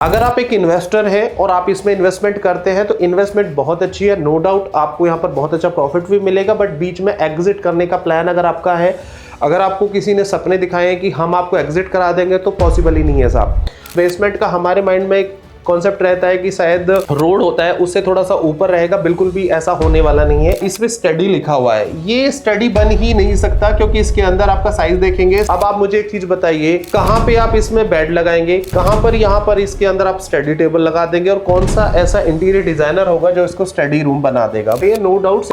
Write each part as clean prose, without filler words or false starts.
अगर आप एक इन्वेस्टर हैं और आप इसमें इन्वेस्टमेंट करते हैं तो इन्वेस्टमेंट बहुत अच्छी है, नो डाउट आपको यहाँ पर बहुत अच्छा प्रॉफिट भी मिलेगा, बट बीच में एग्जिट करने का प्लान अगर आपका है, अगर आपको किसी ने सपने दिखाए हैं कि हम आपको एग्जिट करा देंगे तो पॉसिबल ही नहीं है साहब। इन्वेस्टमेंट का हमारे माइंड में एक कॉन्सेप्ट रहता है कि शायद रोड होता है उससे थोड़ा सा ऊपर रहेगा, बिल्कुल भी ऐसा होने वाला नहीं है। इसमें स्टडी लिखा हुआ है, ये स्टडी बन ही नहीं सकता क्योंकि इसके अंदर आपका साइज देखेंगे। अब आप मुझे एक चीज बताइए, कहां पे आप इसमें बेड लगाएंगे, कहां पर यहाँ पर इसके अंदर आप स्टडी टेबल लगा देंगे और कौन सा ऐसा इंटीरियर डिजाइनर होगा जो इसको स्टडी रूम बना देगा। ये नो डाउट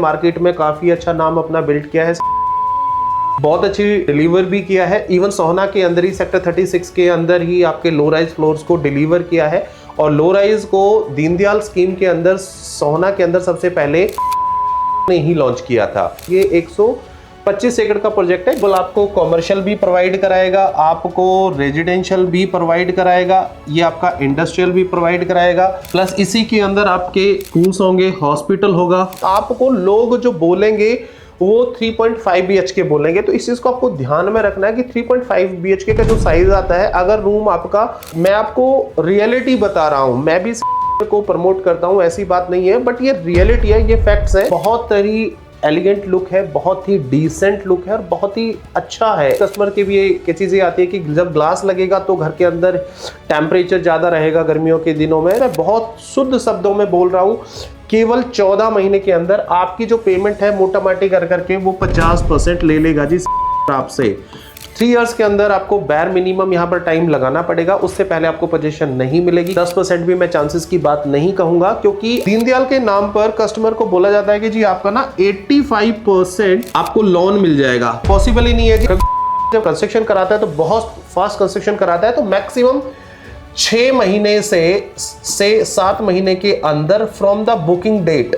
मार्केट में काफी अच्छा नाम अपना बिल्ड किया है, बहुत अच्छी डिलीवर भी किया है। इवन सोहना के अंदर ही सेक्टर 36 के अंदर ही आपके लो राइज फ्लोर्स को डिलीवर किया है और लो राइज को दीनदयाल स्कीम के अंदर सोहना के अंदर सबसे पहले ने ही लॉन्च किया था। ये 125 एकड़ का प्रोजेक्ट है, बिल्कुल आपको कॉमर्शियल भी प्रोवाइड कराएगा, आपको रेजिडेंशियल भी प्रोवाइड कराएगा, ये आपका इंडस्ट्रियल भी प्रोवाइड कराएगा, प्लस इसी के अंदर आपके स्कूल्स होंगे, हॉस्पिटल होगा। आपको लोग जो बोलेंगे वो 3.5 BHK बोलेंगे, तो इस चीज को आपको ध्यान में रखना है कि 3.5 BHK का जो साइज आता है, अगर रूम आपका, मैं आपको रियलिटी बता रहा हूं, मैं भी को प्रमोट करता हूं, ऐसी बात नहीं है, बट ये रियलिटी है, ये फैक्ट्स है। बहुत ही एलिगेंट लुक है, बहुत ही डिसेंट लुक है और बहुत ही अच्छा है। कस्टमर की भी ये चीजें आती है कि जब ग्लास लगेगा तो घर के अंदर टेम्परेचर ज्यादा रहेगा गर्मियों के दिनों में। मैं बहुत शुद्ध शब्दों में बोल रहा हूँ, केवल 14 महीने के अंदर आपकी जो पेमेंट है मोटा माटी कर करके वो 50% ले लेगा जी आपसे। 3 इयर्स के अंदर आपको बैर मिनिमम यहाँ पर टाइम लगाना पड़ेगा, उससे पहले आपको पोजीशन नहीं मिलेगी। 10% भी मैं चांसेस की बात नहीं कहूंगा, क्योंकि दीनदयाल के नाम पर कस्टमर को बोला जाता है कि जी आपका ना 85% आपको लोन मिल जाएगा। पॉसिबल ही नहीं है जी। जब कंस्ट्रक्शन कराता है तो बहुत फास्ट कंस्ट्रक्शन कराता है, तो मैक्सिमम 6 महीने से 7 महीने के अंदर फ्रॉम द बुकिंग डेट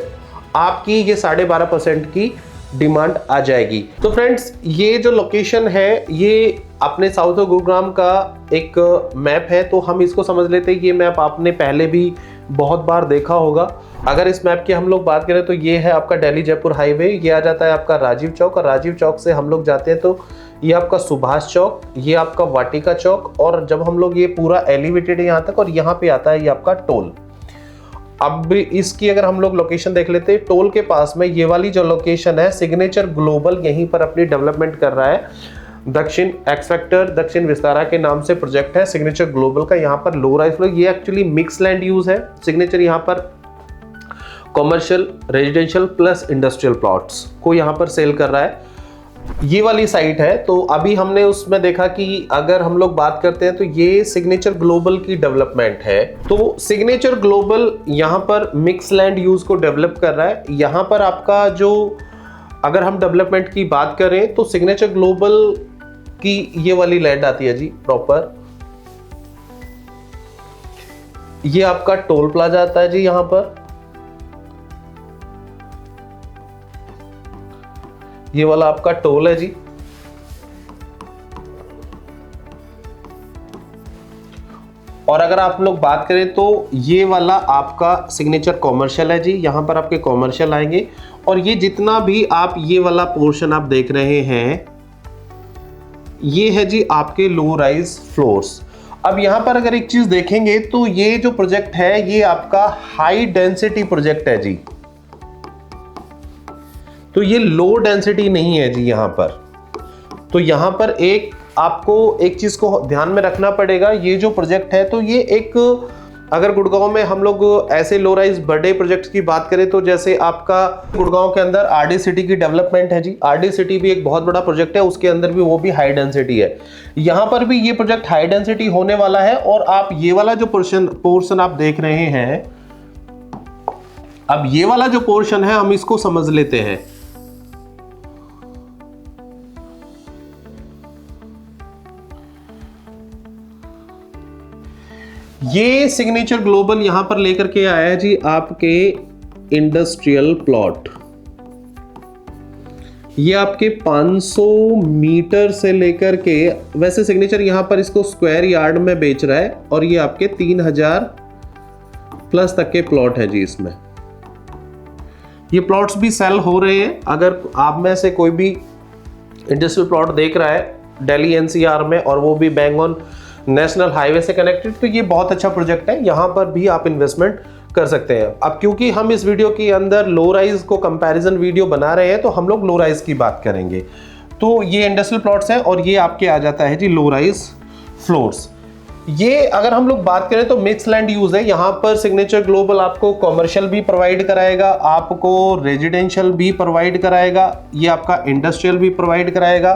आपकी ये 12.5% की डिमांड आ जाएगी। तो फ्रेंड्स, ये जो लोकेशन है ये अपने साउथ ऑफ गुरुग्राम का एक मैप है, तो हम इसको समझ लेते हैं। ये मैप आपने पहले भी बहुत बार देखा होगा। अगर इस मैप की हम लोग बात करें तो ये है आपका दिल्ली जयपुर हाईवे, ये आ जाता है आपका राजीव चौक, और राजीव चौक से हम लोग जाते हैं तो ये आपका सुभाष चौक, ये आपका वाटिका चौक, और जब हम लोग ये पूरा एलिवेटेड है यहाँ तक, और यहाँ पे आता है ये आपका टोल। अब इसकी अगर हम लोग लोकेशन देख लेते हैं, टोल के पास में ये वाली जो लोकेशन है, सिग्नेचर ग्लोबल यहीं पर अपनी डेवलपमेंट कर रहा है। दक्षिण एक्सफैक्टर, दक्षिण विस्तारा के नाम से प्रोजेक्ट है सिग्नेचर ग्लोबल का। यहाँ पर लो राइज फ्लोर, ये एक्चुअली मिक्स लैंड यूज है। सिग्नेचर यहाँ पर commercial, residential plus industrial plots को यहाँ पर सेल कर रहा है। ये वाली साइट है, तो अभी हमने उसमें देखा कि अगर हम लोग बात करते हैं तो ये सिग्नेचर ग्लोबल की डेवलपमेंट है। तो सिग्नेचर ग्लोबल यहाँ पर मिक्स लैंड यूज को डेवलप कर रहा है। यहाँ पर आपका जो, अगर हम डेवलपमेंट की बात करें तो सिग्नेचर ग्लोबल की ये वाली लैंड आती है जी प्रॉपर। ये आपका टोल प्लाजा आता है जी, यहाँ पर ये वाला आपका टोल है जी। और अगर आप लोग बात करें तो ये वाला आपका सिग्नेचर कॉमर्शियल है जी, यहां पर आपके कॉमर्शियल आएंगे। और ये जितना भी आप ये वाला पोर्शन आप देख रहे हैं, ये है जी आपके लो राइज फ्लोर्स। अब यहां पर अगर एक चीज देखेंगे तो ये जो प्रोजेक्ट है ये आपका हाई डेंसिटी प्रोजेक्ट है जी, तो ये लो डेंसिटी नहीं है जी यहाँ पर। तो यहाँ पर एक आपको एक चीज को ध्यान में रखना पड़ेगा, ये जो प्रोजेक्ट है तो ये एक, अगर गुड़गांव में हम लोग ऐसे लो राइज बड़े प्रोजेक्ट्स की बात करें तो जैसे आपका गुड़गांव के अंदर आरडी सिटी की डेवलपमेंट है जी। आरडी सिटी भी एक बहुत बड़ा प्रोजेक्ट है, उसके अंदर भी वो भी हाई डेंसिटी है। यहाँ पर भी ये प्रोजेक्ट हाई डेंसिटी होने वाला है। और आप ये वाला जो पोर्शन आप देख रहे हैं, अब ये वाला जो पोर्शन है हम इसको समझ लेते हैं। ये सिग्नेचर ग्लोबल यहां पर लेकर के आया है जी आपके इंडस्ट्रियल प्लॉट। ये आपके 500 मीटर से लेकर के, वैसे सिग्नेचर यहां पर इसको स्क्वायर यार्ड में बेच रहा है, और ये आपके 3000 प्लस तक के प्लॉट है जी। इसमें ये प्लॉट्स भी सेल हो रहे हैं। अगर आप में से कोई भी इंडस्ट्रियल प्लॉट देख रहा है दिल्ली NCR में, और वो भी बैंग ऑन नेशनल हाईवे से कनेक्टेड। तो ये बहुत अच्छा प्रोजेक्ट है, यहाँ पर भी आप इन्वेस्टमेंट कर सकते हैं। अब क्योंकि हम इस वीडियो के अंदर लो राइज को कंपैरिजन वीडियो बना रहे हैं, तो हम लोग लो राइज की बात करेंगे। तो ये इंडस्ट्रियल प्लॉट्स हैं और ये आपके आ जाता है जी लो राइज फ्लोर्स। ये अगर हम लोग बात करें तो मिक्स लैंड यूज है। यहाँ पर सिग्नेचर ग्लोबल आपको कॉमर्शियल भी प्रोवाइड कराएगा, आपको रेजिडेंशियल भी प्रोवाइड कराएगा, ये आपका इंडस्ट्रियल भी प्रोवाइड कराएगा,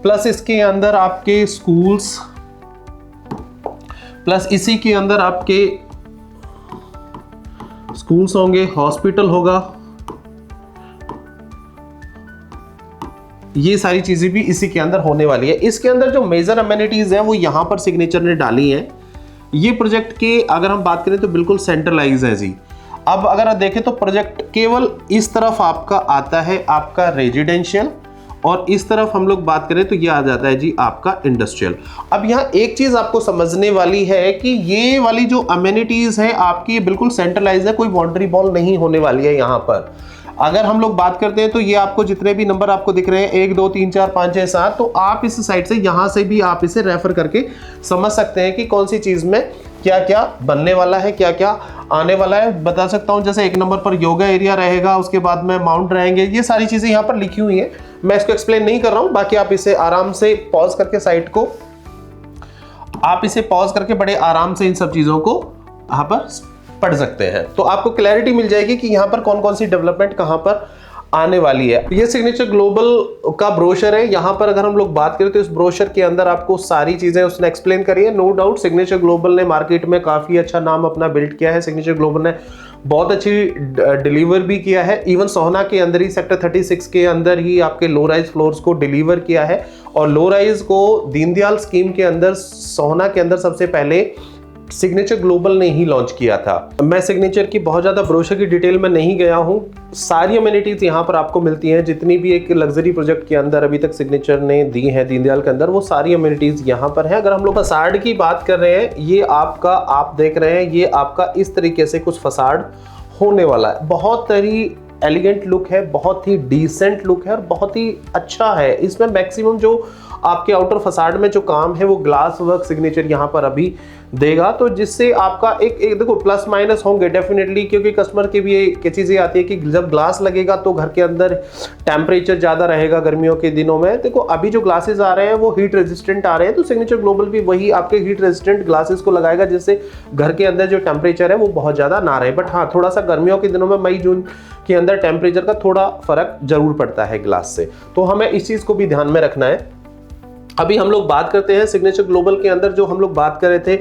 प्लस इसके अंदर आपके स्कूल्स, प्लस इसी के अंदर आपके स्कूल्स होंगे, हॉस्पिटल होगा, ये सारी चीजें भी इसी के अंदर होने वाली है। इसके अंदर जो मेजर अमेनिटीज हैं वो यहां पर सिग्नेचर ने डाली हैं। ये प्रोजेक्ट के अगर हम बात करें तो बिल्कुल सेंट्रलाइज है जी। अब अगर आप देखें तो प्रोजेक्ट केवल इस तरफ आपका आता है आपका रेजिडेंशियल, और इस तरफ हम लोग बात करें तो ये आ जाता है जी आपका इंडस्ट्रियल। अब यहाँ एक चीज आपको समझने वाली है कि ये वाली जो अमेनिटीज है आपकी बिल्कुल सेंट्रलाइज है, कोई बाउंड्री वॉल नहीं होने वाली है यहाँ पर। अगर हम लोग बात करते हैं तो ये आपको जितने भी नंबर आपको दिख रहे हैं 1 2 3 4 5 6 7, तो आप इस साइड से यहाँ से भी आप इसे रेफर करके समझ सकते हैं कि कौन सी चीज में क्या क्या बनने वाला है, क्या क्या आने वाला है। बता सकता हूं जैसे 1 नंबर पर योगा एरिया रहेगा, उसके बाद में माउंट रहेंगे, ये सारी चीजें यहाँ पर लिखी हुई है। मैं इसको एक्सप्लेन नहीं कर रहा हूं, बाकी आप इसे आराम से पॉज करके साइट को आप इसे पॉज करके बड़े आराम से इन सब चीजों को यहाँ पर पढ़ सकते हैं, तो आपको क्लैरिटी मिल जाएगी कि यहाँ पर कौन कौन सी डेवलपमेंट कहाँ पर आने वाली है। ये सिग्नेचर ग्लोबल का ब्रोशर है। यहाँ पर अगर हम लोग बात करें तो इस ब्रोशर के अंदर आपको सारी चीजें उसने एक्सप्लेन करी है। नो डाउट सिग्नेचर ग्लोबल ने मार्केट में काफी अच्छा नाम अपना बिल्ड किया है। सिग्नेचर ग्लोबल ने बहुत अच्छी डिलीवर भी किया है। इवन सोहना के अंदर ही सेक्टर 36 के अंदर ही आपके लो राइज फ्लोर्स को डिलीवर किया है, और लो राइज को दीनदयाल स्कीम के अंदर सोहना के अंदर सबसे पहले सिग्नेचर ग्लोबल ने ही लॉन्च किया था। मैं सिग्नेचर की बहुत ज्यादा ब्रोशर की डिटेल में नहीं गया हूं, सारी अमेनिटीज यहां पर आपको मिलती हैं। जितनी भी एक लग्जरी प्रोजेक्ट के अंदर अभी तक सिग्नेचर ने दी है दीनदयाल के अंदर, वो सारी अमेनिटीज यहां पर है। अगर हम लोग फसाड की बात कर रहे हैं, ये आपका आप देख रहे हैं, ये आपका इस तरीके से कुछ फसाड होने वाला है। बहुत ही एलिगेंट लुक है, बहुत ही डिसेंट लुक है और बहुत ही अच्छा है। इसमें मैक्सिमम जो आपके आउटर फसाड में जो काम है वो ग्लास वर्क सिग्नेचर यहाँ पर अभी देगा, तो जिससे आपका एक देखो प्लस माइनस होंगे डेफिनेटली, क्योंकि कस्टमर की भी एक चीज़ आती है कि जब ग्लास लगेगा तो घर के अंदर टेम्परेचर ज़्यादा रहेगा गर्मियों के दिनों में। देखो अभी जो ग्लासेस आ रहे हैं वो हीट रेजिस्टेंट आ रहे हैं, तो सिग्नेचर ग्लोबल भी वही आपके हीट रेजिस्टेंट ग्लासेस को लगाएगा, जिससे घर के अंदर जो टेम्परेचर है वो बहुत ज़्यादा ना रहे। बट हाँ, थोड़ा सा गर्मियों के दिनों में मई जून के अंदर टेम्परेचर का थोड़ा फर्क जरूर पड़ता है ग्लास से, तो हमें इस चीज़ को भी ध्यान में रखना है। अभी हम लोग बात करते हैं सिग्नेचर ग्लोबल के अंदर जो हम लोग बात कर रहे थे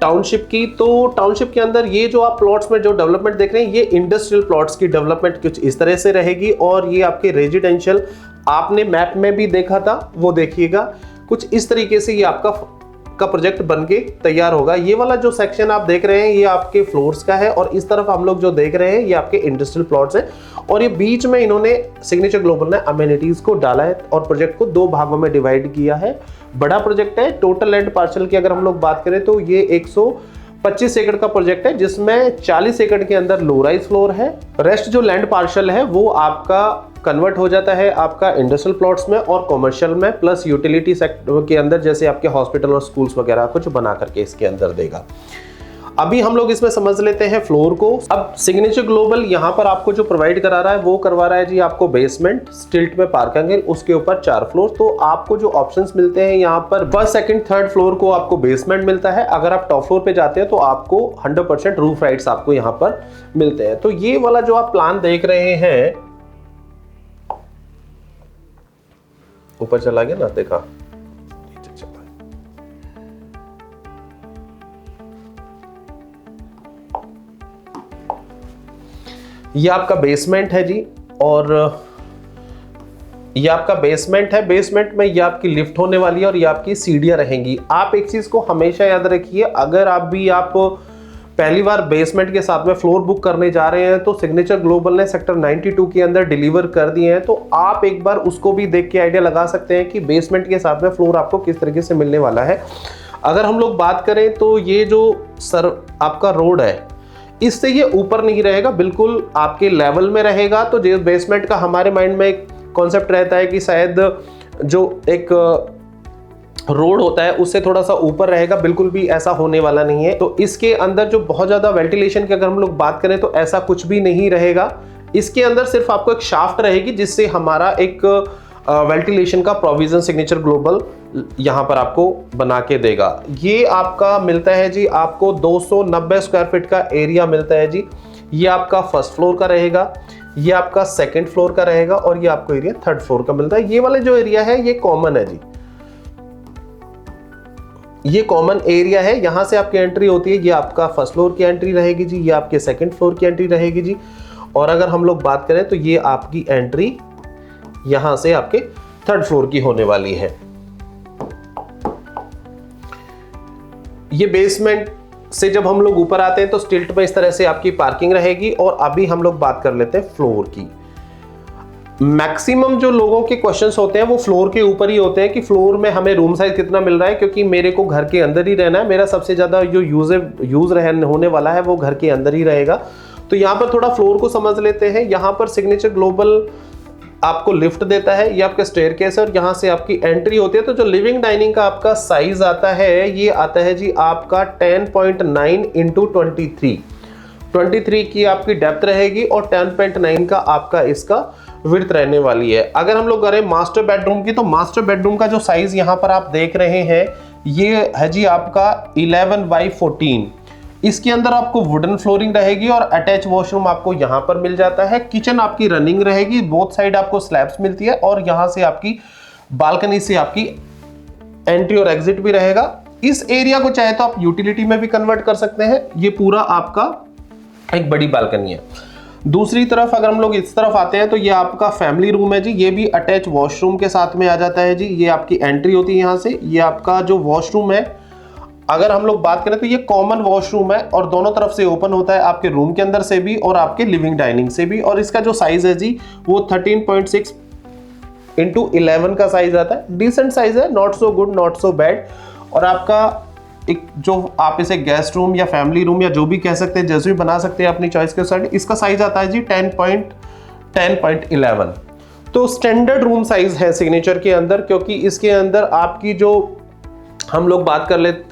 टाउनशिप की, तो टाउनशिप के अंदर ये जो आप प्लॉट्स में जो डेवलपमेंट देख रहे हैं ये इंडस्ट्रियल प्लॉट्स की डेवलपमेंट कुछ इस तरह से रहेगी, और ये आपके रेजिडेंशियल आपने मैप में भी देखा था वो देखिएगा कुछ इस तरीके से ये आपका प्रोजेक्ट बनके तैयार होगा। ये वाला जो सेक्शन आप देख रहे हैं ये आपके फ्लोर्स का है, और इस तरफ हम लोग जो देख रहे हैं ये आपके इंडस्ट्रियल प्लॉट्स हैं, और ये बीच में इन्होंने सिग्नेचर ग्लोबल ने अमेनिटीज को डाला है और प्रोजेक्ट को 2 भागों में डिवाइड किया है। बड़ा प्रोजेक्ट है। टोटल लैंड पार्सल की अगर हम लोग बात करें तो ये 125 एकड़ का प्रोजेक्ट है, जिसमें 40 एकड़ के अंदर लो राइज फ्लोर है। रेस्ट जो लैंड पार्सल है वो आपका कन्वर्ट हो जाता है आपका इंडस्ट्रियल प्लॉट्स में और कॉमर्शियल में, प्लस यूटिलिटी सेक्टर के अंदर जैसे आपके हॉस्पिटल और स्कूल्स वगैरह कुछ बना करके इसके अंदर देगा। अभी हम लोग इसमें समझ लेते हैं फ्लोर को। अब सिग्नेचर ग्लोबल यहाँ पर आपको जो प्रोवाइड करा रहा है वो करवा रहा है जी आपको बेसमेंट, स्टिल्ट में पार्किंग है, उसके ऊपर 4 फ्लोर। तो आपको जो ऑप्शंस मिलते हैं यहाँ पर फर्स्ट सेकंड थर्ड फ्लोर को आपको बेसमेंट मिलता है। अगर आप टॉप फ्लोर पे जाते हैं तो आपको 100% रूफ राइट्स आपको यहाँ पर मिलते हैं। तो ये वाला जो आप प्लान देख रहे हैं, ऊपर चला गया ना, देखा ये आपका बेसमेंट है जी, और ये आपका बेसमेंट है। बेसमेंट में ये आपकी लिफ्ट होने वाली है और ये आपकी सीढ़ियां रहेंगी। आप एक चीज को हमेशा याद रखिए, अगर आप पहली बार बेसमेंट के साथ में फ्लोर बुक करने जा रहे हैं तो सिग्नेचर ग्लोबल ने सेक्टर 92 के अंदर डिलीवर कर दिए हैं, तो आप एक बार उसको भी देख के आइडिया लगा सकते हैं कि बेसमेंट के साथ में फ्लोर आपको किस तरीके से मिलने वाला है। अगर हम लोग बात करें तो ये जो आपका रोड है इससे ये ऊपर नहीं रहेगा, बिल्कुल आपके लेवल में रहेगा। तो जो बेसमेंट का हमारे माइंड में एक कॉन्सेप्ट रहता है कि शायद जो एक रोड होता है उससे थोड़ा सा ऊपर रहेगा, बिल्कुल भी ऐसा होने वाला नहीं है। तो इसके अंदर जो बहुत ज्यादा वेंटिलेशन की अगर हम लोग बात करें तो ऐसा कुछ भी नहीं रहेगा। इसके अंदर सिर्फ आपको एक शाफ्ट रहेगी जिससे हमारा एक वेंटिलेशन का प्रोविजन सिग्नेचर ग्लोबल यहां पर आपको बना के देगा। ये आपका मिलता है जी, आपको 290 स्क्वायर फीट का एरिया मिलता है जी। ये आपका फर्स्ट फ्लोर का रहेगा, ये आपका सेकंड फ्लोर का रहेगा और ये आपको एरिया थर्ड फ्लोर का मिलता है। ये वाला जो एरिया है ये कॉमन है जी, ये कॉमन एरिया है, यहां से आपकी एंट्री होती है। ये आपका फर्स्ट फ्लोर की एंट्री रहेगी जी, ये आपके सेकंड फ्लोर की एंट्री रहेगी जी। और अगर हम लोग बात करें तो ये आपकी एंट्री यहां से आपके थर्ड फ्लोर की होने वाली है। ये बेसमेंट से जब हम लोग ऊपर आते हैं तो स्टिल्ट में इस तरह से आपकी पार्किंग रहेगी। और अभी हम लोग बात कर लेते हैं फ्लोर की। मैक्सिमम जो लोगों के क्वेश्चंस होते हैं वो फ्लोर के ऊपर ही होते हैं कि फ्लोर में हमें रूम साइज कितना मिल रहा है, क्योंकि मेरे को घर के अंदर ही रहना है। मेरा सबसे ज्यादा जो यूज होने वाला है वो घर के अंदर ही रहेगा। तो यहाँ पर थोड़ा फ्लोर को समझ लेते हैं। यहाँ पर सिग्नेचर ग्लोबल आपको लिफ्ट देता है, ये आपका स्टेयरकेस है और यहाँ से आपकी एंट्री होती है। तो जो लिविंग डाइनिंग का आपका साइज आता है ये आता है जी आपका 10.9 इंटू 23 की आपकी डेप्थ रहेगी और 10.9 का आपका इसका विड्थ रहने वाली है। अगर हम लोग करें मास्टर बेडरूम की, तो मास्टर बेडरूम का जो साइज यहाँ पर आप देख रहे हैं ये है जी आपका 11/14। इसके अंदर आपको वुडन फ्लोरिंग रहेगी और अटैच वॉशरूम आपको यहां पर मिल जाता है। किचन आपकी रनिंग रहेगी, बोथ साइड आपको स्लैब्स मिलती है और यहां से आपकी बालकनी से आपकी एंट्री और एग्जिट भी रहेगा। इस एरिया को चाहे तो आप यूटिलिटी में भी कन्वर्ट कर सकते हैं। ये पूरा आपका एक बड़ी बालकनी है। दूसरी तरफ अगर हम लोग इस तरफ आते हैं तो ये आपका फैमिली रूम है जी, ये भी अटैच वॉशरूम के साथ में आ जाता है जी। ये आपकी एंट्री होती है यहाँ से। ये आपका जो वॉशरूम है अगर हम लोग बात करें तो ये कॉमन वॉशरूम है और दोनों तरफ से ओपन होता है, आपके रूम के अंदर से भी और आपके लिविंग डाइनिंग से भी। और इसका जो साइज है जी वो 13.6 इंटू 11 का साइज आता है। डिसेंट साइज है, not so good not so bad. और आपका एक जो आप इसे गेस्ट रूम या फैमिली रूम या जो भी कह सकते हैं, जैसे भी बना सकते हैं अपनी चॉइस के साथ। इसका साइज आता है जी 10.11। तो स्टैंडर्ड रूम साइज है सिग्नेचर के अंदर, क्योंकि इसके अंदर आपकी जो हम लोग बात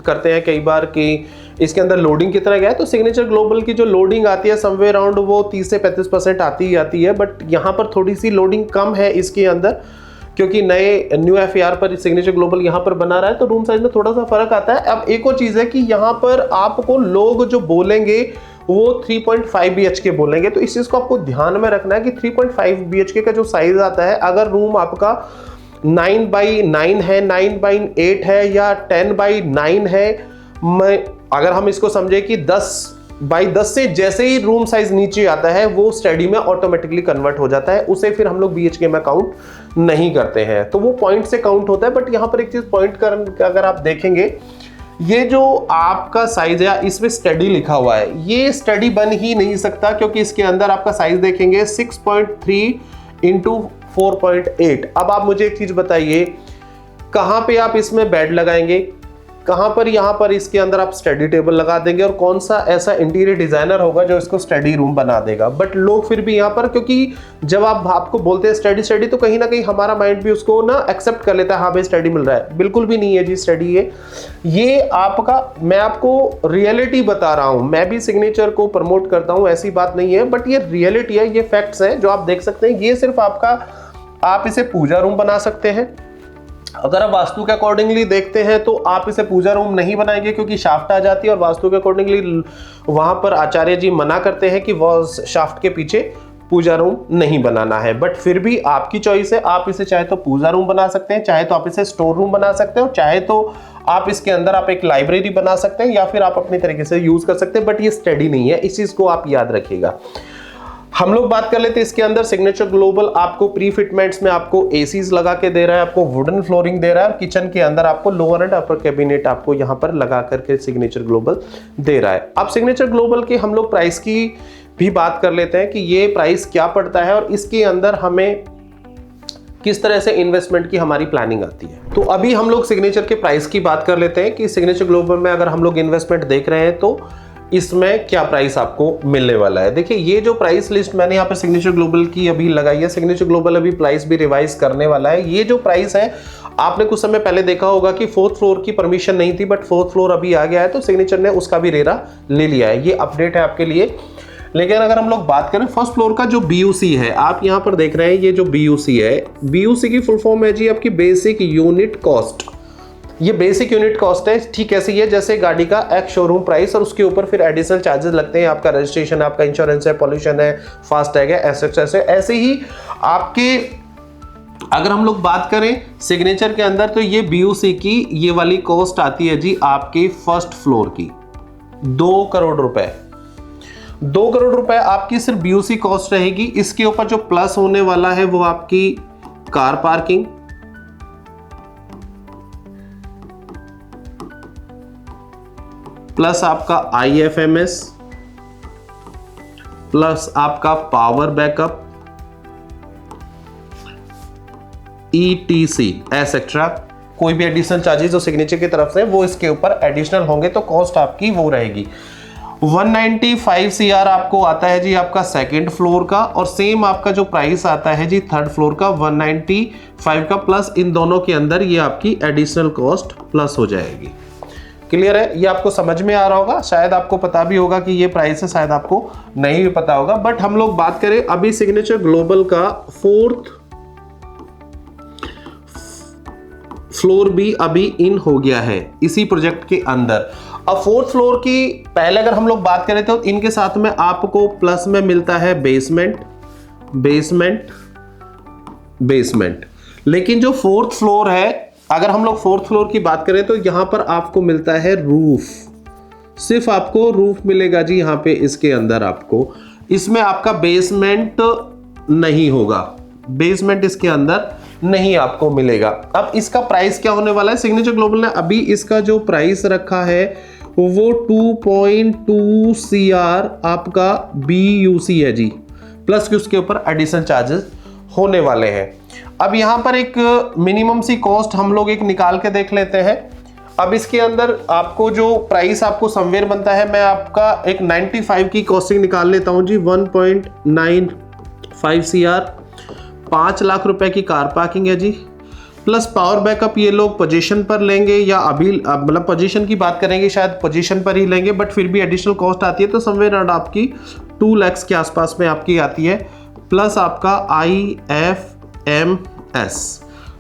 करते हैं कई बार कि इसके अंदर लोडिंग कितना गया है, तो सिग्नेचर ग्लोबल की जो लोडिंग आती है समवेयर अराउंड वो 30 से 35% आती ही आती है। बट यहाँ पर थोड़ी सी लोडिंग कम है इसके अंदर, क्योंकि नए न्यू FAR पर सिग्नेचर ग्लोबल यहाँ पर बना रहा है, तो रूम साइज में थोड़ा सा फर्क आता है। अब एक और चीज है कि यहाँ पर आपको लोग जो बोलेंगे वो 3.5 BHK बोलेंगे, तो इस चीज को आपको ध्यान में रखना है कि 3.5 BHK का जो साइज आता है, अगर रूम आपका 9/9 है, 9/8 है या 10/9 है, अगर हम इसको समझे कि 10/10 से जैसे ही रूम साइज नीचे आता है वो स्टडी में ऑटोमेटिकली कन्वर्ट हो जाता है, उसे फिर हम लोग BHK में काउंट नहीं करते हैं, तो वो पॉइंट से काउंट होता है। बट यहाँ पर एक चीज पॉइंट कर अगर आप देखेंगे, ये जो आपका साइज है इसमें स्टडी लिखा हुआ है, ये स्टडी बन ही नहीं सकता, क्योंकि इसके अंदर आपका साइज देखेंगे 6.3 इंटू 4.8। अब आप मुझे एक चीज बताइए, कहां पे आप इसमें बेड लगाएंगे, कहां पर यहां पर इसके अंदर आप स्टडी टेबल लगा देंगे, और कौन सा ऐसा इंटीरियर डिजाइनर होगा जो इसको स्टडी रूम बना देगा। बट लोग फिर भी यहां पर, क्योंकि जब आप आपको बोलते हैं स्टडी तो कहीं ना कहीं हमारा माइंड भी उसको ना एक्सेप्ट कर लेता है, हाँ भाई स्टडी मिल रहा है। बिल्कुल भी नहीं है जी स्टडी ये आपका, मैं आपको रियलिटी बता रहा हूं, मैं भी सिग्नेचर को प्रमोट करता हूं, ऐसी बात नहीं है, बट ये रियलिटी है, ये फैक्ट्स हैं जो आप देख सकते हैं। ये सिर्फ आपका, आप इसे पूजा रूम बना सकते हैं। अगर आप वास्तु के अकॉर्डिंगली देखते हैं तो आप इसे पूजा रूम नहीं बनाएंगे, क्योंकि शाफ्ट आ जाती है और वास्तु के अकॉर्डिंगली वहां पर आचार्य जी मना करते हैं कि वह शाफ्ट के पीछे पूजा रूम नहीं बनाना है। बट फिर भी आपकी चॉइस है, आप इसे चाहे तो पूजा रूम बना सकते हैं, चाहे तो आप इसे स्टोर रूम बना सकते हो, चाहे तो आप इसके अंदर आप एक लाइब्रेरी बना सकते हैं, या फिर आप अपनी तरीके से यूज कर सकते हैं। बट ये स्टडी नहीं है, इस चीज को आप याद रखिएगा। हम लोग बात कर लेते हैं इसके अंदर। सिग्नेचर ग्लोबल आपको प्री फिटमेंट्स में आपको एसीज लगा के दे रहा है, आपको वुडन फ्लोरिंग दे रहा है, और किचन के अंदर आपको लोअर एंड अपर कैबिनेट आपको यहां पर लगा करके सिग्नेचर ग्लोबल दे रहा है। अब सिग्नेचर ग्लोबल के हम लोग प्राइस की भी बात कर लेते हैं कि ये प्राइस क्या पड़ता है और इसके अंदर हमें किस तरह से इन्वेस्टमेंट की हमारी प्लानिंग आती है। तो अभी हम लोग सिग्नेचर के प्राइस की बात कर लेते हैं कि सिग्नेचर ग्लोबल में अगर हम लोग इन्वेस्टमेंट देख रहे हैं तो इसमें क्या प्राइस आपको मिलने वाला है। देखिए ये जो प्राइस लिस्ट मैंने यहाँ पे सिग्नेचर ग्लोबल की अभी लगाई है, सिग्नेचर ग्लोबल अभी प्राइस भी रिवाइज करने वाला है। ये जो प्राइस है आपने कुछ समय पहले देखा होगा कि 4th फ्लोर की परमिशन नहीं थी, बट 4th फ्लोर अभी आ गया है तो सिग्नेचर ने उसका भी रेरा ले लिया है। ये अपडेट है आपके लिए। लेकिन अगर हम लोग बात करें फर्स्ट फ्लोर का जो BUC है, आप यहां पर देख रहे हैं ये जो BUC है, BUC की फुल फॉर्म है जी आपकी बेसिक यूनिट कॉस्ट। ये बेसिक यूनिट कॉस्ट है, ठीक ऐसी है जैसे गाड़ी का एक्स शोरूम प्राइस, और उसके ऊपर फिर एडिशनल चार्जेस लगते हैं, आपका रजिस्ट्रेशन, आपका इंश्योरेंस है, पॉल्यूशन है, फास्टैग है, ऐसे ही आपके। अगर हम लोग बात करें सिग्नेचर के अंदर तो ये BUC की ये वाली कॉस्ट आती है जी आपकी फर्स्ट फ्लोर की 2 करोड़ रुपए। 2 करोड़ रुपए आपकी सिर्फ BUC कॉस्ट रहेगी। इसके ऊपर जो प्लस होने वाला है वो आपकी कार पार्किंग, प्लस आपका IFMS, प्लस आपका पावर बैकअप, ETC एसेट्रा, कोई भी एडिशनल चार्जेस जो सिग्नेचर की तरफ से वो इसके ऊपर एडिशनल होंगे तो कॉस्ट आपकी वो रहेगी। 195 CR आपको आता है जी आपका सेकंड फ्लोर का, और सेम आपका जो प्राइस आता है जी थर्ड फ्लोर का 195 का, प्लस इन दोनों के अंदर ये आपकी एडिशनल कॉस्ट प्लस हो जाएगी। क्लियर है? ये आपको समझ में आ रहा होगा, शायद आपको पता भी होगा कि ये प्राइस है, शायद आपको नहीं भी पता होगा। बट हम लोग बात करें अभी सिग्नेचर ग्लोबल का 4th फ्लोर भी अभी इन हो गया है इसी प्रोजेक्ट के अंदर। अब 4th फ्लोर की पहले अगर हम लोग बात करें तो इनके साथ में आपको प्लस में मिलता है बेसमेंट। लेकिन जो 4th फ्लोर है, अगर हम लोग 4th फ्लोर की बात करें तो यहां पर आपको मिलता है रूफ, सिर्फ आपको रूफ मिलेगा जी यहां पे इसके अंदर आपको, इसमें आपका बेसमेंट नहीं होगा, बेसमेंट इसके अंदर नहीं आपको मिलेगा। अब इसका प्राइस क्या होने वाला है, सिग्नेचर ग्लोबल ने अभी इसका जो प्राइस रखा है वो 2.2 CR आपका BUC है जी, प्लस कि उसके ऊपर एडिशनल चार्जेस होने वाले हैं। अब यहां पर एक मिनिमम सी कॉस्ट हम लोग एक निकाल के देख लेते हैं। अब इसके अंदर आपको जो प्राइस आपको समवेयर बनता है, मैं आपका एक 95 की कॉस्टिंग निकाल लेता हूं जी। 1.95 CR, 5 लाख रुपए की कार पार्किंग है जी, प्लस पावर बैकअप ये लोग पोजीशन पर लेंगे या अभी मतलब पोजीशन की बात करेंगे, शायद पोजीशन पर ही लेंगे, बट फिर भी एडिशनल कॉस्ट आती है तो समवेयर अराउंड आपकी 2 लाख के आसपास में आपकी आती है, प्लस आपका IFMS।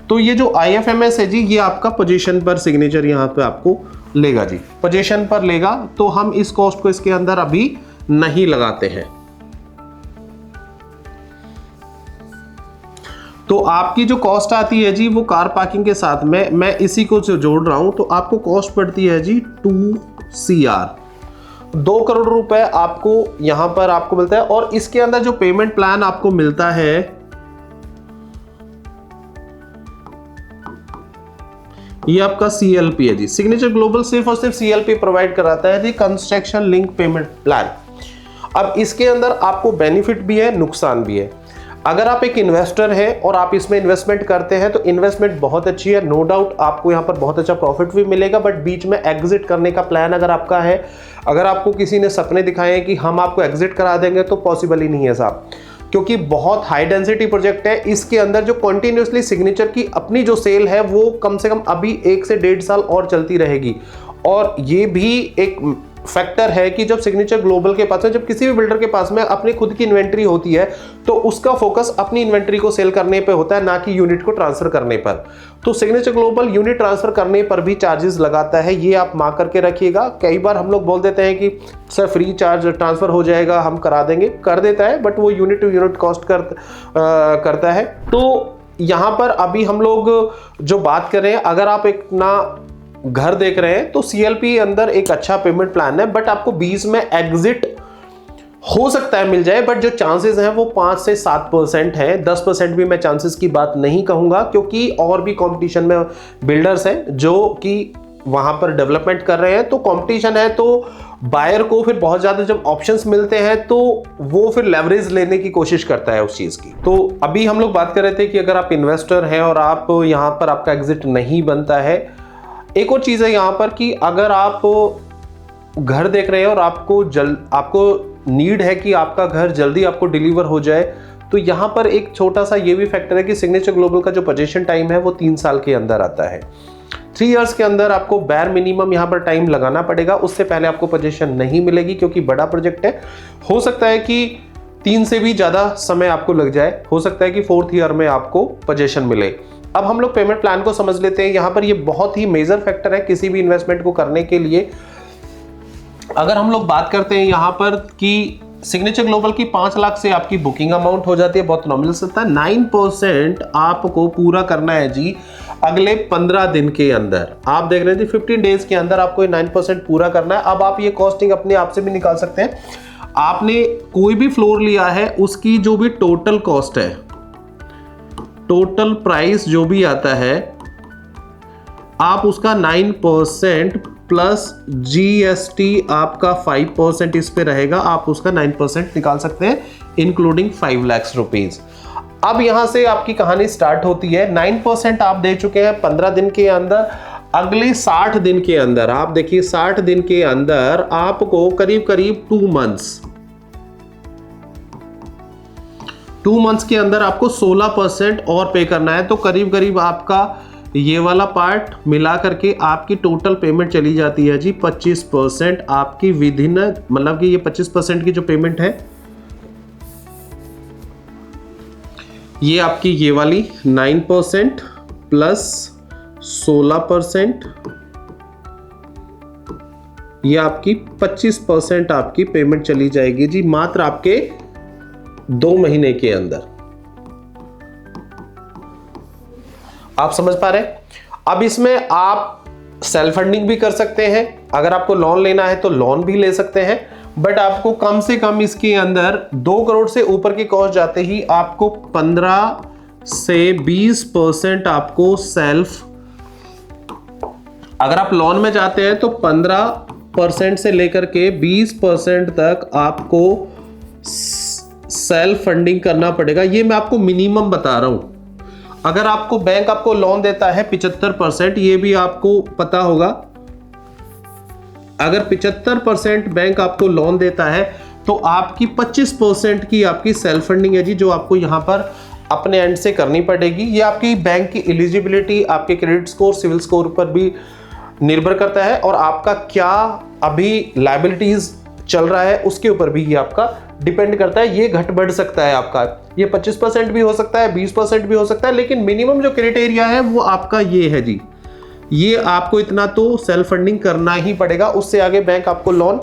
तो ये जो IFMS है जी ये आपका पोजीशन पर सिग्नेचर यहाँ पे आपको लेगा जी, पोजीशन पर लेगा, तो हम इस कॉस्ट को इसके अंदर अभी नहीं लगाते हैं। तो आपकी जो कॉस्ट आती है जी वो कार पार्किंग के साथ में मैं इसी को जोड़ रहा हूं तो आपको कॉस्ट पड़ती है जी 2 CR, 2 करोड़ रुपए आपको यहां पर आपको मिलता है। और इसके अंदर जो पेमेंट प्लान आपको मिलता है ये आपका CLP है जी। सिग्नेचर ग्लोबल सिर्फ और सिर्फ CLP प्रोवाइड कराता है जी, कंस्ट्रक्शन लिंक पेमेंट प्लान। अब इसके अंदर आपको बेनिफिट भी है, नुकसान भी है। अगर आप एक इन्वेस्टर हैं और आप इसमें इन्वेस्टमेंट करते हैं तो इन्वेस्टमेंट बहुत अच्छी है, नो डाउट आपको यहाँ पर बहुत अच्छा प्रॉफिट भी मिलेगा, बट बीच में एग्जिट करने का प्लान अगर आपका है, अगर आपको किसी ने सपने दिखाए हैं कि हम आपको एग्जिट करा देंगे तो पॉसिबल ही नहीं है साहब, क्योंकि बहुत हाई डेंसिटी प्रोजेक्ट है। इसके अंदर जो कंटिन्यूसली सिग्नेचर की अपनी जो सेल है वो कम से कम अभी 1 से 1.5 साल और चलती रहेगी। और ये भी एक फैक्टर है कि जब सिग्नेचर ग्लोबल के पास में, जब किसी भी बिल्डर के पास में अपनी खुद की इन्वेंट्री होती है तो उसका फोकस अपनी इन्वेंट्री को सेल करने पे होता है, ना कि यूनिट को ट्रांसफर करने पर। तो सिग्नेचर ग्लोबल यूनिट ट्रांसफर करने पर भी चार्जेस लगाता है, ये आप मार्क करके रखिएगा। कई बार हम लोग बोल देते हैं कि सर फ्री चार्ज ट्रांसफर हो जाएगा, हम करा देंगे, कर देता है, बट वो यूनिट टू यूनिट कॉस्ट करता है। तो यहाँ पर अभी हम लोग जो बात कर रहे हैं, अगर आप एक ना घर देख रहे हैं तो CLP अंदर एक अच्छा पेमेंट प्लान है, बट आपको बीच में एग्जिट हो सकता है मिल जाए, बट जो चांसेस हैं वो 5 से 7% है। 10% भी मैं चांसेस की बात नहीं कहूंगा, क्योंकि और भी कंपटीशन में बिल्डर्स हैं जो कि वहां पर डेवलपमेंट कर रहे हैं। तो कंपटीशन है तो बायर को फिर बहुत ज्यादा जब ऑप्शंस मिलते हैं तो वो फिर लेवरेज लेने की कोशिश करता है उस चीज की। तो अभी हम लोग बात कर रहे थे कि अगर आप इन्वेस्टर हैं और आप यहाँ पर आपका एग्जिट नहीं बनता है, एक और चीज़ है यहाँ पर कि अगर आप घर देख रहे हैं और आपको नीड है कि आपका घर जल्दी आपको डिलीवर हो जाए, तो यहाँ पर एक छोटा सा ये भी फैक्टर है कि सिग्नेचर ग्लोबल का जो पोजीशन टाइम है वो 3 साल के अंदर आता है। 3 इयर्स के अंदर आपको बैर मिनिमम यहाँ पर टाइम लगाना पड़ेगा, उससे पहले आपको पोजीशन नहीं मिलेगी, क्योंकि बड़ा प्रोजेक्ट है। हो सकता है कि 3 से भी ज़्यादा समय आपको लग जाए, हो सकता है कि 4th ईयर में आपको पोजीशन मिले। अब हम लोग पेमेंट प्लान को समझ लेते हैं। यहाँ पर ये बहुत ही मेजर फैक्टर है किसी भी इन्वेस्टमेंट को करने के लिए। अगर हम लोग बात करते हैं यहाँ पर कि सिग्नेचर ग्लोबल की 5 लाख से आपकी बुकिंग अमाउंट हो जाती है, बहुत नॉमिनल होता है। 9% आपको पूरा करना है जी अगले 15 दिन के अंदर। आप देख रहे थे 15 डेज के अंदर आपको 9% पूरा करना है। अब आप ये कॉस्टिंग अपने आप से भी निकाल सकते हैं। आपने कोई भी फ्लोर लिया है, उसकी जो भी टोटल कॉस्ट है, टोटल प्राइस जो भी आता है, आप उसका 9% प्लस GST आपका 5% इस पे रहेगा, आप उसका 9% निकाल सकते हैं, इंक्लूडिंग 5 लाख रुपीज। अब यहां से आपकी कहानी स्टार्ट होती है। 9% आप दे चुके हैं 15 दिन के अंदर। अगले 60 दिन के अंदर आप देखिए, 60 दिन के अंदर आपको करीब करीब 2 मंथ्स के अंदर आपको 16% और पे करना है। तो करीब करीब आपका ये वाला पार्ट मिला करके आपकी टोटल पेमेंट चली जाती है जी 25% आपकी विदिन, मतलब कि ये 25% की जो पेमेंट है ये आपकी ये वाली 9% प्लस 16%, ये आपकी 25% आपकी पेमेंट चली जाएगी जी मात्र आपके 2 महीने के अंदर। आप समझ पा रहे हैं? अब इसमें आप सेल्फ फंडिंग भी कर सकते हैं, अगर आपको लोन लेना है तो लोन भी ले सकते हैं, बट आपको कम से कम इसके अंदर 2 करोड़ से ऊपर की कॉस्ट जाते ही आपको 15 से 20% आपको सेल्फ, अगर आप लोन में जाते हैं तो 15% से लेकर के 20% तक आपको सेल्फ फंडिंग करना पड़ेगा। ये मैं आपको मिनिमम बता रहा हूं। अगर आपको बैंक आपको लोन देता है 75%, ये भी आपको पता होगा, अगर 75% बैंक आपको लोन देता है तो आपकी 25% की आपकी सेल्फ फंडिंग है जी, जो आपको यहां पर अपने एंड से करनी पड़ेगी। ये आपकी बैंक की एलिजिबिलिटी, आपके क्रेडिट स्कोर, सिविल स्कोर पर भी निर्भर करता है, और आपका क्या अभी लायबिलिटीज चल रहा है उसके ऊपर भी ये आपका डिपेंड करता है। ये घट बढ़ सकता है आपका, ये 25% भी हो सकता है, 20% भी हो सकता है, लेकिन मिनिमम जो क्राइटेरिया है वो आपका ये है जी, ये आपको इतना तो सेल्फ फंडिंग करना ही पड़ेगा, उससे आगे बैंक आपको लोन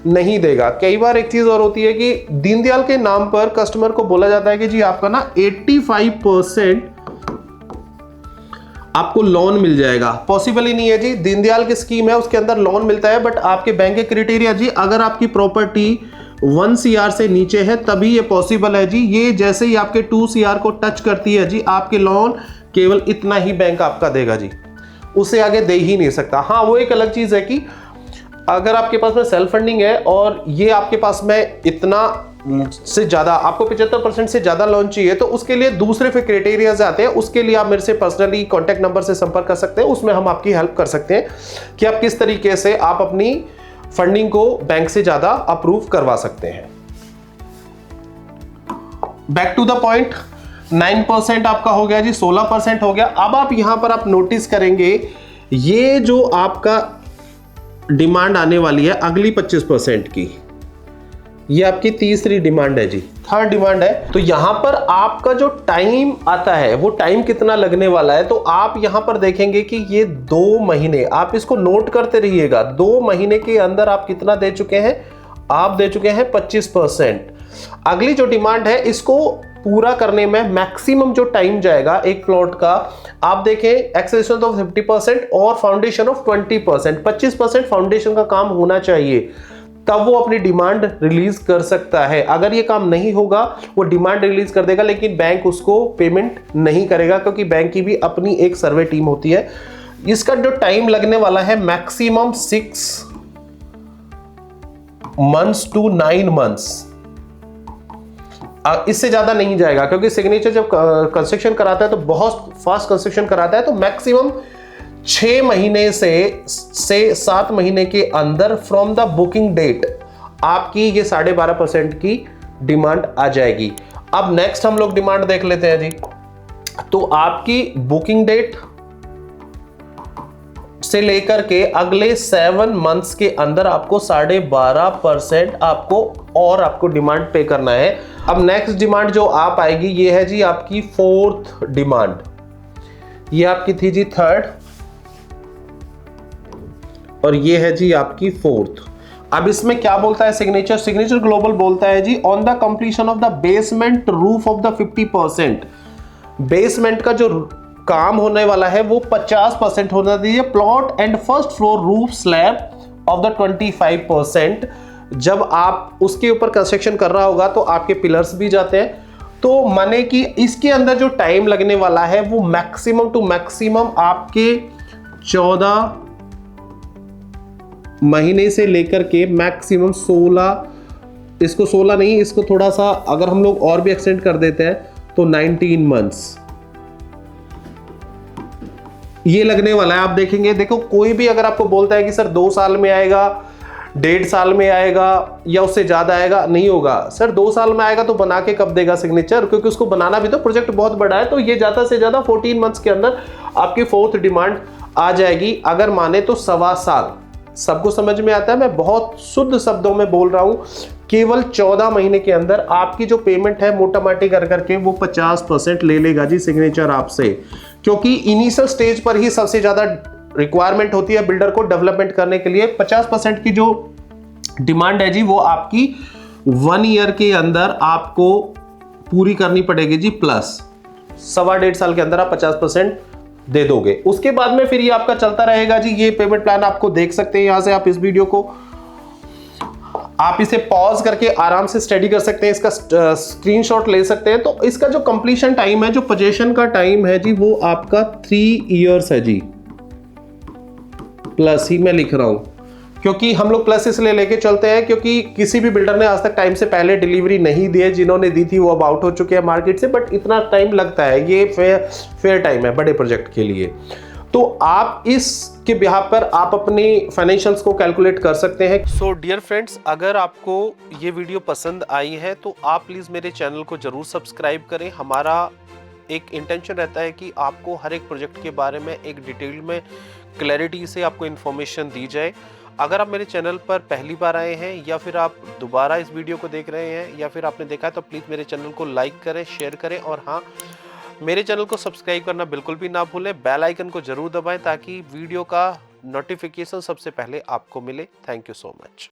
नहीं देगा। कई बार एक चीज और होती है कि दीनदयाल के नाम पर कस्टमर को बोला जाता है कि जी आपका ना 85% आपको लोन मिल जाएगा। पॉसिबल ही नहीं है जी। दीनदयाल की स्कीम है, उसके अंदर लोन मिलता है, बट आपके बैंक के क्राइटेरिया जी, अगर आपकी प्रॉपर्टी 1 CR से नीचे है तभी ये पॉसिबल है जी। ये जैसे ही आपके 2 CR को टच करती है जी, आपके लोन केवल इतना ही बैंक आपका देगा जी, उससे आगे दे ही नहीं सकता। हाँ, वो एक अलग चीज है कि अगर आपके पास में सेल्फ फंडिंग है और ये आपके पास में इतना से ज्यादा, आपको 75% से ज्यादा लोन चाहिए, तो उसके लिए दूसरे फिर क्राइटेरियाज आते हैं। उसके लिए आप मेरे से पर्सनली कॉन्टैक्ट नंबर से संपर्क कर सकते हैं, उसमें हम आपकी हेल्प कर सकते हैं कि आप किस तरीके से आप अपनी फंडिंग को बैंक से ज्यादा अप्रूव करवा सकते हैं। बैक टू द पॉइंट, 9% आपका हो गया जी, 16% हो गया। अब आप यहां पर आप नोटिस करेंगे ये जो आपका डिमांड आने वाली है अगली 25% की, ये आपकी तीसरी डिमांड है जी, थर्ड डिमांड है। तो यहां पर आपका जो टाइम आता है वो टाइम कितना लगने वाला है, तो आप यहां पर देखेंगे कि ये 2 महीने, आप इसको नोट करते रहिएगा। 2 महीने के अंदर आप कितना दे चुके हैं, आप दे चुके हैं 25%। अगली जो डिमांड है इसको पूरा करने में मैक्सिमम जो टाइम जाएगा एक प्लॉट का, आप देखें एक्सेशन ऑफ 50% और फाउंडेशन ऑफ 20%, 25% फाउंडेशन का काम होना चाहिए, तब वो अपनी डिमांड रिलीज कर सकता है। अगर ये काम नहीं होगा वो डिमांड रिलीज कर देगा, लेकिन बैंक उसको पेमेंट नहीं करेगा, क्योंकि बैंक की भी अपनी एक सर्वे टीम होती है। इसका जो टाइम लगने वाला है मैक्सिमम 6 months to 9 months, इससे ज्यादा नहीं जाएगा, क्योंकि सिग्नेचर जब कंस्ट्रक्शन कराता है तो बहुत फास्ट कंस्ट्रक्शन कराता है, तो मैक्सिमम 6 महीने से 7 महीने के अंदर फ्रॉम द बुकिंग डेट आपकी ये 12.5% की डिमांड आ जाएगी। अब नेक्स्ट हम लोग डिमांड देख लेते हैं जी। तो आपकी बुकिंग डेट से लेकर के अगले 7 मंथ्स के अंदर आपको 12.5% आपको डिमांड पे करना है। अब नेक्स्ट डिमांड जो आप आएगी ये है जी आपकी 4th डिमांड। ये आपकी थी जी 3rd और ये है जी आपकी 4th। अब इसमें क्या बोलता है सिग्नेचर ग्लोबल बोलता है जी on the completion of the basement roof of the 50%, basement का जो काम होने वाला है वो 50% होना दीजिए। Plot and first floor roof slab of the 25%। जब आप उसके ऊपर कंस्ट्रक्शन कर रहा होगा तो आपके पिलर्स भी जाते हैं, तो माने कि इसके अंदर जो टाइम लगने वाला है वो मैक्सिमम टू मैक्सिमम आपके 14 महीने से लेकर के मैक्सिमम 16, इसको 16 नहीं, इसको थोड़ा सा अगर हम लोग और भी एक्सटेंड कर देते हैं तो 19 मंथ्स ये लगने वाला है। आप देखेंगे, देखो कोई भी अगर आपको बोलता है कि सर 2 साल में आएगा, 1.5 साल में आएगा या उससे ज्यादा आएगा, नहीं होगा सर। 2 साल में आएगा तो बना के कब देगा सिग्नेचर, क्योंकि उसको बनाना भी तो प्रोजेक्ट बहुत बड़ा है। तो ये ज्यादा से ज्यादा 14 मंथ्स के अंदर आपकी 4th डिमांड आ जाएगी। अगर माने तो 1.25 साल। सबको समझ में आता है, मैं बहुत शुद्ध शब्दों में बोल रहा हूं। केवल 14 महीने के अंदर आपकी जो पेमेंट है मोटा माटी कर करके वो 50% ले लेगा जी सिग्नेचर आपसे, क्योंकि इनिशियल स्टेज पर ही सबसे ज्यादा रिक्वायरमेंट होती है बिल्डर को डेवलपमेंट करने के लिए। 50% की जो डिमांड है जी वो आपकी 1 ईयर के अंदर आपको पूरी करनी पड़ेगी जी, प्लस 1.25 साल के अंदर आप 50% दे दोगे। उसके बाद में फिर ये आपका चलता रहेगा जी। ये पेमेंट प्लान आपको देख सकते हैं यहां से, आप इस वीडियो को आप इसे पॉज करके आराम से स्टडी कर सकते हैं, इसका स्क्रीनशॉट ले सकते हैं। तो इसका जो कंप्लीशन टाइम है, जो पोजीशन का टाइम है जी वो आपका 3 इयर्स है जी। प्लस ही मैं लिख रहा हूं क्योंकि हम लोग प्लस इसलिए लेके चलते हैं क्योंकि किसी भी बिल्डर ने आज तक टाइम से पहले डिलीवरी नहीं दी है। जिन्होंने दी थी वो अब आउट हो चुके हैं मार्केट से, बट इतना टाइम लगता है, ये फेयर टाइम है बड़े प्रोजेक्ट के लिए। तो आप इसके बिहाफ पर आप अपनी फाइनेंशियल्स को कैलकुलेट कर सकते हैं। सो डियर फ्रेंड्स, अगर आपको ये वीडियो पसंद आई है तो आप प्लीज़ मेरे चैनल को ज़रूर सब्सक्राइब करें। हमारा एक इंटेंशन रहता है कि आपको हर एक प्रोजेक्ट के बारे में एक डिटेल में क्लैरिटी से आपको इन्फॉर्मेशन दी जाए। अगर आप मेरे चैनल पर पहली बार आए हैं या फिर आप दोबारा इस वीडियो को देख रहे हैं या फिर आपने देखा है तो प्लीज़ मेरे चैनल को लाइक करें, शेयर करें और हाँ, मेरे चैनल को सब्सक्राइब करना बिल्कुल भी ना भूलें। बेल आइकन को जरूर दबाएं ताकि वीडियो का नोटिफिकेशन सबसे पहले आपको मिले। Thank you so much.